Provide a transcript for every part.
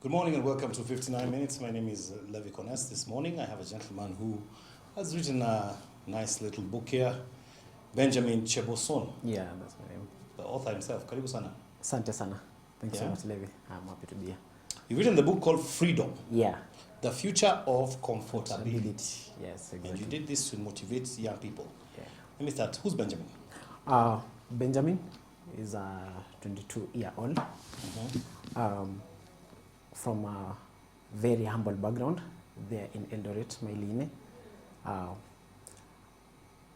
Good morning and welcome to 59 Minutes. My name is Levi Kones. This morning I have a gentleman who has written a nice little book here, Benjamin CHEBOSON. Yeah, that's my name. The author himself. Karibu sana. Asante sana. Thanks so Yeah. much, Levi. I'm happy to be here. You've written the book called Freedom, Yeah. The Future of Comfortability. Ability. Yes, exactly. And you did this to motivate young people. Yeah. Let me start. Who's Benjamin? Benjamin is a 22-year-old from a very humble background there in Eldoret, Mailine.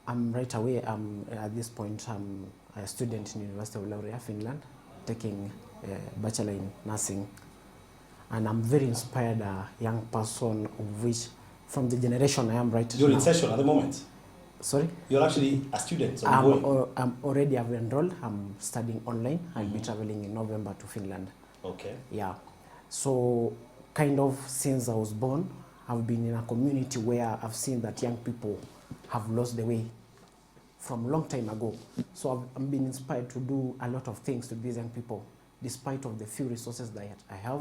I'm right away, at this point, I'm a student in University of Laurea, Finland, taking a bachelor in nursing. And I'm very inspired young person of which, from the generation I am right now. You're in session at the moment. Sorry? You're actually a student. So I'm already have enrolled. I'm studying online. I'll be traveling in November to Finland. Okay. Yeah. So kind of since I was born, I've been in a community where I've seen that young people have lost the way from a long time ago. So I've been inspired to do a lot of things to these young people, despite of the few resources that I have,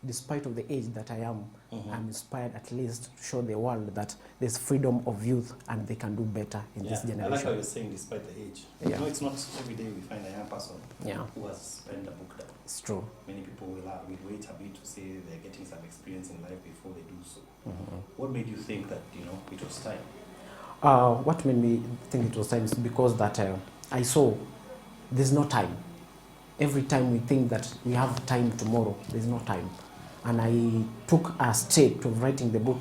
despite of the age that I am. I'm inspired at least to show the world that there's freedom of youth and they can do better in this generation. I like how you're saying despite the age. Yeah. You know, it's not every day we find a young person who has penned a book down. It's true. Many people will wait a bit to say they're getting some experience in life before they do so. What made you think that, it was time? What made me think it was time is because that I saw there's no time. Every time we think that we have time tomorrow, there's no time. And I took a step to writing the book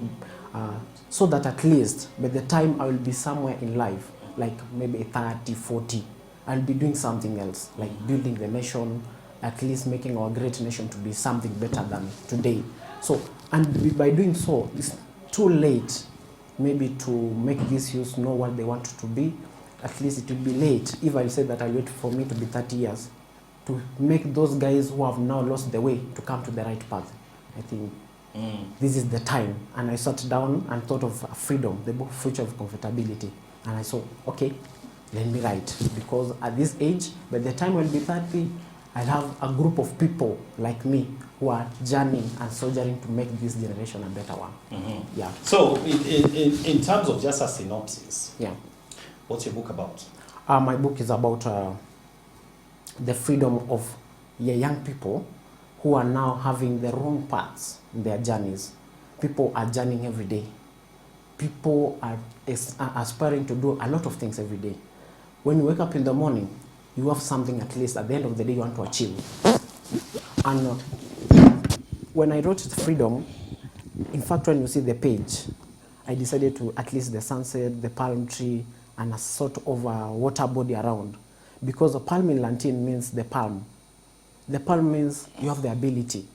so that at least by the time I will be somewhere in life, like maybe 30, 40, I'll be doing something else, like building the nation, at least making our great nation to be something better than today. So, and by doing so, it's too late maybe to make these youth know what they want to be. At least it will be late if I say that I'll wait for me to be 30 years to make those guys who have now lost the way to come to the right path. I think this is the time. And I sat down and thought of freedom, the book Future of Comfortability. And I saw, okay, let me write. Because at this age, by the time I'll be 30, I'll have a group of people like me who are journeying and soldiering to make this generation a better one. Yeah. So in terms of just a synopsis, what's your book about? My book is about the freedom of young people who are now having the wrong paths in their journeys. People are journeying every day. People are aspiring to do a lot of things every day. When you wake up in the morning, you have something at least at the end of the day you want to achieve. And when I wrote Freedom, in fact, when you see the page, I decided to at least the sunset, the palm tree, and a sort of a water body around. Because a palm in Latin means the palm. The palm means you have the ability.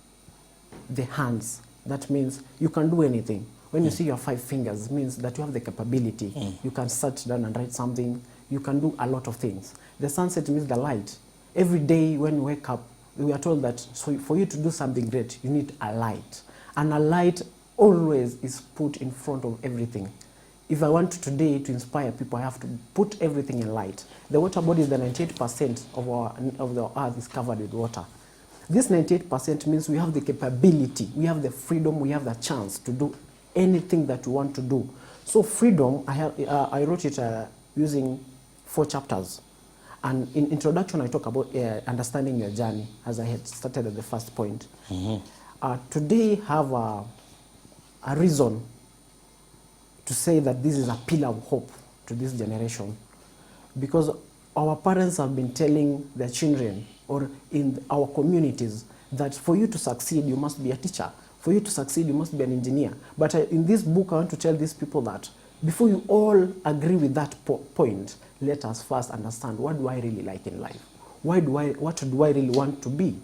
The hands, that means you can do anything. When you see your 5 fingers, it means that you have the capability. You can sit down and write something. You can do a lot of things. The sunset means the light. Every day when you wake up, we are told that for you to do something great, you need a light. And a light always is put in front of everything. If I want today to inspire people, I have to put everything in light. The water body is the 98% of the earth is covered with water. This 98% means we have the capability, we have the freedom, we have the chance to do anything that we want to do. So freedom, I wrote it using 4 chapters. And in introduction, I talk about understanding your journey, as I had started at the first point. Today, have a reason to say that this is a pillar of hope to this generation, because our parents have been telling their children or in our communities that for you to succeed, you must be a teacher. For you to succeed, you must be an engineer. But in this book, I want to tell these people that before you all agree with that point, let us first understand, what do I really like in life? What do I really want to be?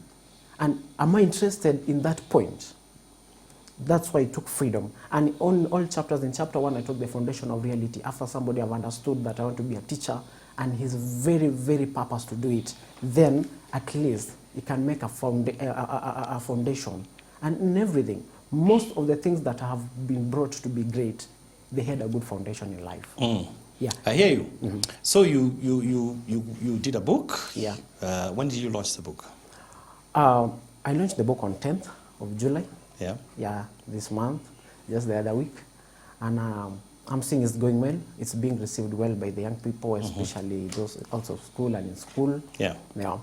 And am I interested in that point? That's why I took freedom. And on all chapters, in chapter 1, I took the foundation of reality. After somebody have understood that I want to be a teacher, and he's very, very purpose to do it, then at least he can make a foundation. And in everything, most of the things that have been brought to be great, they had a good foundation in life. Yeah. I hear you. So you did a book. Yeah. When did you launch the book? I launched the book on 10th of July. Yeah. Yeah, this month, just the other week. And I'm seeing it's going well. It's being received well by the young people, especially those out of school and in school. Yeah. Yeah.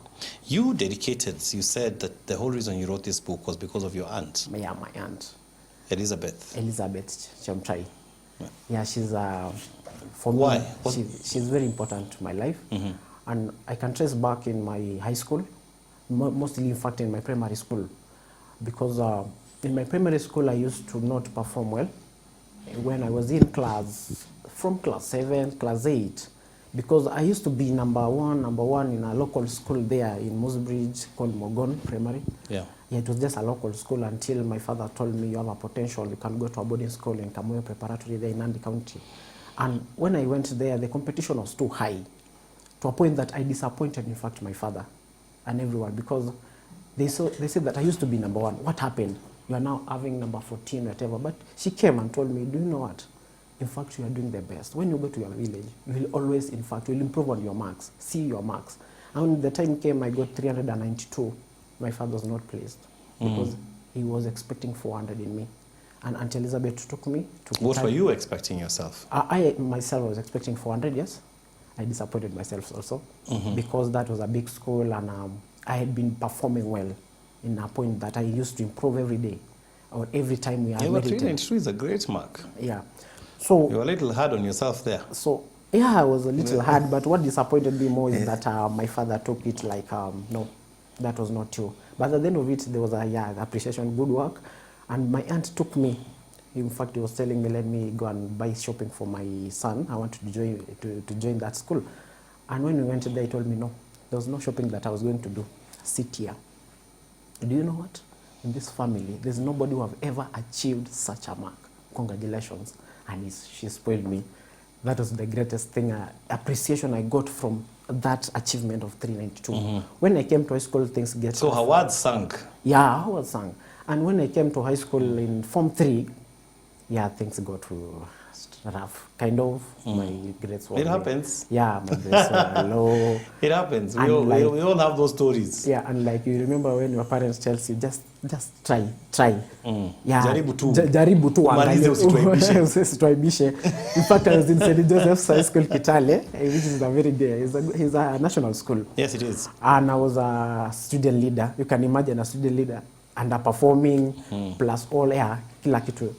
You dedicated, you said that the whole reason you wrote this book was because of your aunt, Yeah, my aunt, Elizabeth. Chamchai. Yeah. Yeah, she's for Why? me, What- she's very important to my life. And I can trace back in my high school, mostly in fact in my primary school, because in my primary school I used to not perform well when I was in class, from class 7, class 8, because I used to be number one in a local school there in Moosbridge called Mogon Primary. Yeah. Yeah, it was just a local school until my father told me, you have a potential, you can go to a boarding school in Kamoyo Preparatory there in Nandi County. And when I went there, the competition was too high, to a point that I disappointed, in fact, my father and everyone, because they said that I used to be number 1. What happened? You are now having number 14, whatever. But she came and told me, do you know what? In fact, you are doing the best. When you go to your village, you will always, in fact, you will improve on your marks, see your marks. And when the time came, I got 392. My father was not pleased because he was expecting 400 in me. And Aunt Elizabeth took me to... What were you expecting yourself? I myself was expecting 400, yes. I disappointed myself also because that was a big school and I had been performing well in a point that I used to improve every day or every time we are Yeah, but meditating. 392 is a great mark. Yeah. So, You were a little hard on yourself there. so yeah, I was a little hard, but what disappointed me more is that my father took it like, no, that was not true. But at the end of it, there was a appreciation, good work. And my aunt took me. In fact, he was telling me, let me go and buy shopping for my son. I wanted to join that school. And when we went there, he told me, no, there was no shopping that I was going to do. Sit here. Do you know what? In this family, there's nobody who have ever achieved such a mark. Congratulations. And she spoiled me. That was the greatest thing, appreciation I got from that achievement of 392. When I came to high school, things get... So her words sank. Yeah, I was sang. And when I came to high school in Form 3, yeah, things got rough. Kind of. My grades were... It happens. Yeah, my grades were low. It happens. We And all, like- we all have those stories. Yeah, and like you remember when your parents tell you, just try. Yeah. Jaribu tu. Jaribu tu. Umalize usituaibishe. Usituaibishe. In fact, I was in St. Joseph's High School, Kitale, which is a very good, it's a national school. Yes, it is. And I was a student leader. You can imagine a student leader underperforming, plus all, kila kitu.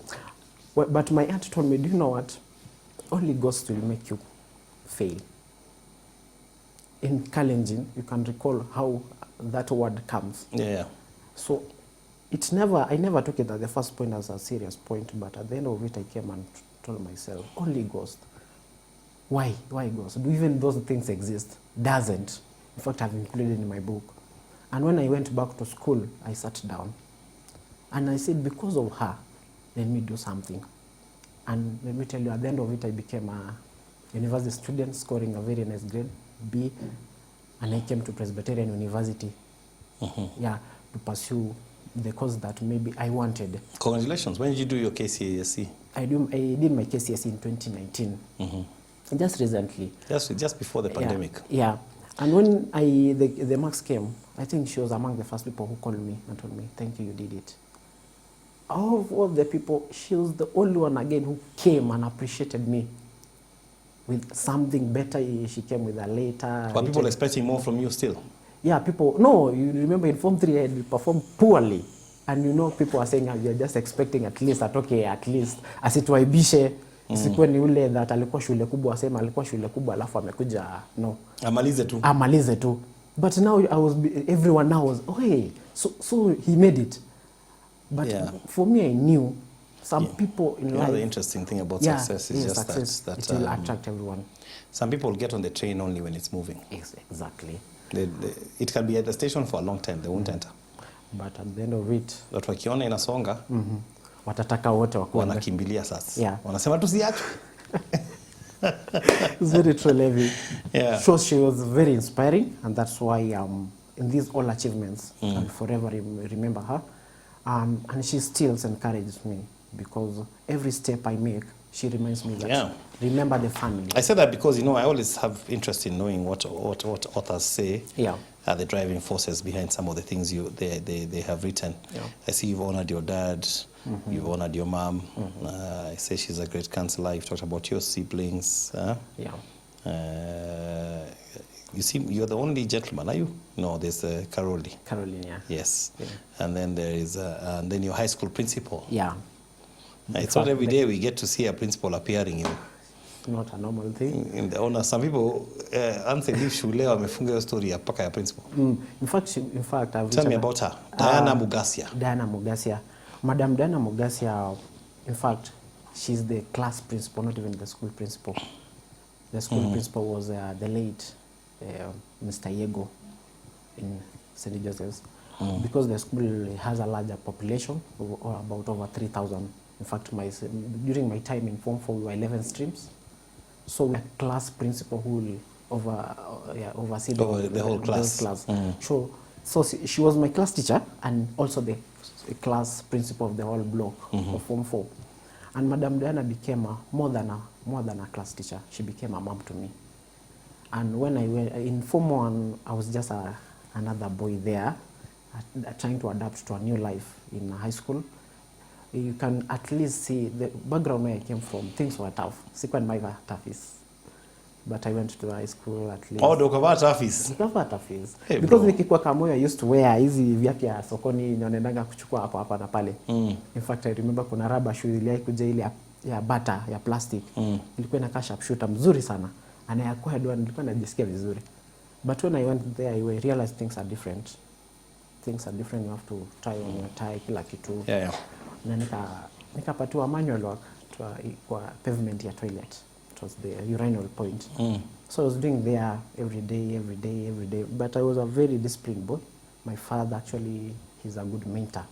But my aunt told me, do you know what? Only Ghost will make you fail. In Kalenjin, you can recall how that word comes. Yeah. So I never took it at the first point as a serious point, but at the end of it, I came and told myself, only Ghost. Why Ghost? Do even those things exist? Doesn't. In fact, I've included in my book. And when I went back to school, I sat down. And I said, because of her, let me do something. And let me tell you, at the end of it, I became a university student, scoring a very nice grade, B. And I came to Presbyterian University, to pursue the course that maybe I wanted. Congratulations. When did you do your KCSE? I did my KCSE in 2019, just recently. Just before the pandemic. Yeah. And when the marks came, I think she was among the first people who called me and told me, thank you, you did it. Of all the people, she was the only one again who came and appreciated me with something better. She came with a letter. Were people expecting more from you still? Yeah, people, no, you remember in Form 3 I had performed poorly. And people are saying, you're just expecting at least, asituaibishe, isikuwe ni ule that alikuwa shule kubwa, asema alikuwa shule kubwa alafu amekuja, no. Amalize tu. But now everyone now was, hey, so he made it. But for me, I knew some people in life... The interesting thing about success is just success, that it will attract everyone. Some people get on the train only when it's moving. Exactly. It can be at the station for a long time, they won't enter. But at the end of it... But wakiona inasonga, watataka wote wakuwa. Wanakimbilia sasa. Yeah. Wanasema tusiachwe. It's very true, Levi. Yeah. So she was very inspiring, and that's why in these all achievements, I'll forever remember her. And she still encourages me because every step I make, she reminds me that remember the family. I said that because, you know, I always have interest in knowing what authors say are the driving forces behind some of the things they have written. I see you've honored your dad, you've honored your mom. I say she's a great counselor. You've talked about your siblings. You seem you're the only gentleman, are you? No, there's Caroline. Caroline, yeah. Yes. And then there is and then your high school principal. Yeah. It's not every day we get to see a principal appearing in. Not a normal thing. In the honor, some people answer leave shule wamefunga hiyo story ya paka ya principal. In fact, I've tell me about her. Diana Mugasia. Diana Mugasia. Madam Diana Mugasia, in fact, she's the class principal, not even the school principal. The school principal was the late Mr. Yego in St. Joseph's. Because the school has a larger population, about over 3,000. In fact, during my time in Form 4, we were 11 streams. So we had class principal who will oversee the whole class. So she was my class teacher and also the class principal of the whole block of Form 4. And Madam Diana became more than a class teacher. She became a mom to me. And when I went in Form 1, I was just another boy there, trying to adapt to a new life in high school. You can at least see the background where I came from. Things were tough. Sikuwa nimeiva toughies. But I went to high school at least. Oh, ukavaa toughies? Nikavaa toughies. Hey, because nikikuwa Kamoyo, I used to wear hizi viatu ya sokoni ninaendanga kuchukua hapa na pale. In fact, I remember kuna rubber shoe ile kuja ile ya bata ya plastic. Ilikuwa inakaa sharpshooter mzuri sana. Anayakuwa doa nilikuwa najisikia vizuri. But when I went there, I realized things are different. Things are different. You have to try on your tie kila kitu. Na nikapatiwa manual work kwa pavement ya toilet. It was the urinal point. So I was doing there every day. But I was a very disciplined boy. My father actually, he's a good mentor.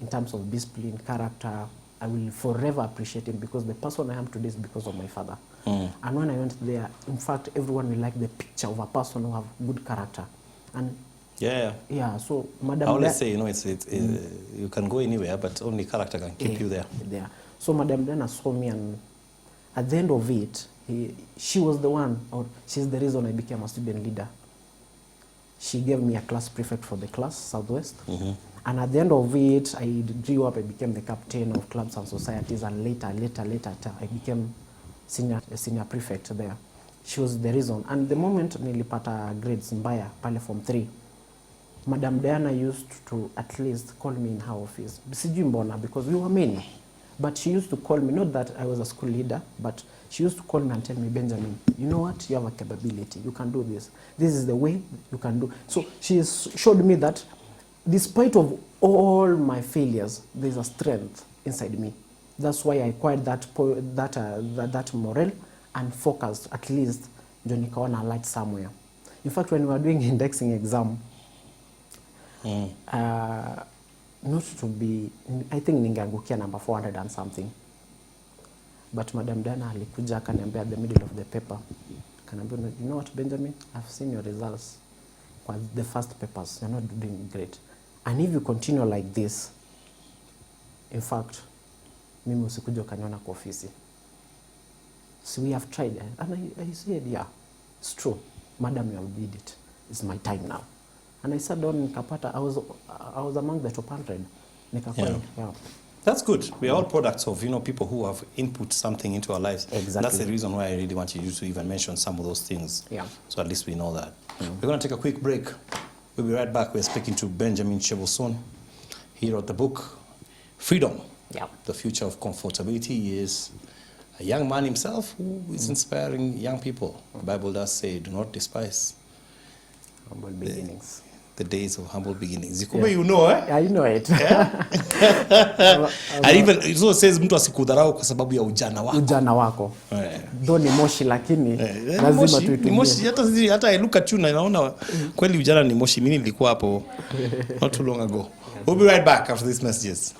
In terms of discipline, character, I will forever appreciate him because the person I am today is because of my father. And when I went there, in fact, everyone will like the picture of a person who have good character. And so Madam, I always say, you know, it's you can go anywhere, but only character can keep you there. So Madam Diana saw me, and at the end of it, she was the one, or she's the reason I became a student leader. She gave me a class prefect for the class, Southwest. And at the end of it, I grew up, I became the captain of clubs and societies, and later, I became senior prefect there. She was the reason. And the moment nilipata grades mbaya, pale Form 3, Madam Diana used to at least call me in her office. Sijui mbona, because we were many. But she used to call me, not that I was a school leader, but she used to call me and tell me, Benjamin, you know what? You have a capability. You can do this. This is the way you can do. So she showed me that despite of all my failures, there's a strength inside me. That's why I acquired that morale and focused, at least, ndio nikaona a light somewhere. In fact, when we were doing indexing exam, not to be, I think ningeangukia number 400 and something. But Madam Diana alikuja akaniambia at the middle of the paper, akaniambia, you know what, Benjamin, I've seen your results for the first papers. You're not doing great. And if you continue like this, in fact, mimi usikuja ukaniona kwa ofisi. So we have tried. And I said, yeah, it's true. Madam, you have did it. It's my time now. And I sat down nikapata, I was among the top 100. That's good. We are all products of, you know, people who have input something into our lives. Exactly. That's the reason why I really want you to even mention some of those things. So at least we know that. We're going to take a quick break. We'll be right back. We're speaking to Benjamin CHEBOSON. He wrote the book, Freedom. The Future of Comfortability. He is a young man himself who is inspiring young people. The Bible does say, do not despise humble beginnings. The days of humble beginnings. You know, eh? Yeah, you know it. And even it also says mtu asikudharau kwa sababu ya ujana wako. Ujana wako. Though ni moshi lakini lazima tuitumie. Ni moshi hata I look at you na naona kweli ujana ni moshi. Mimi nilikuwa hapo not too long ago. We'll be right back after these messages.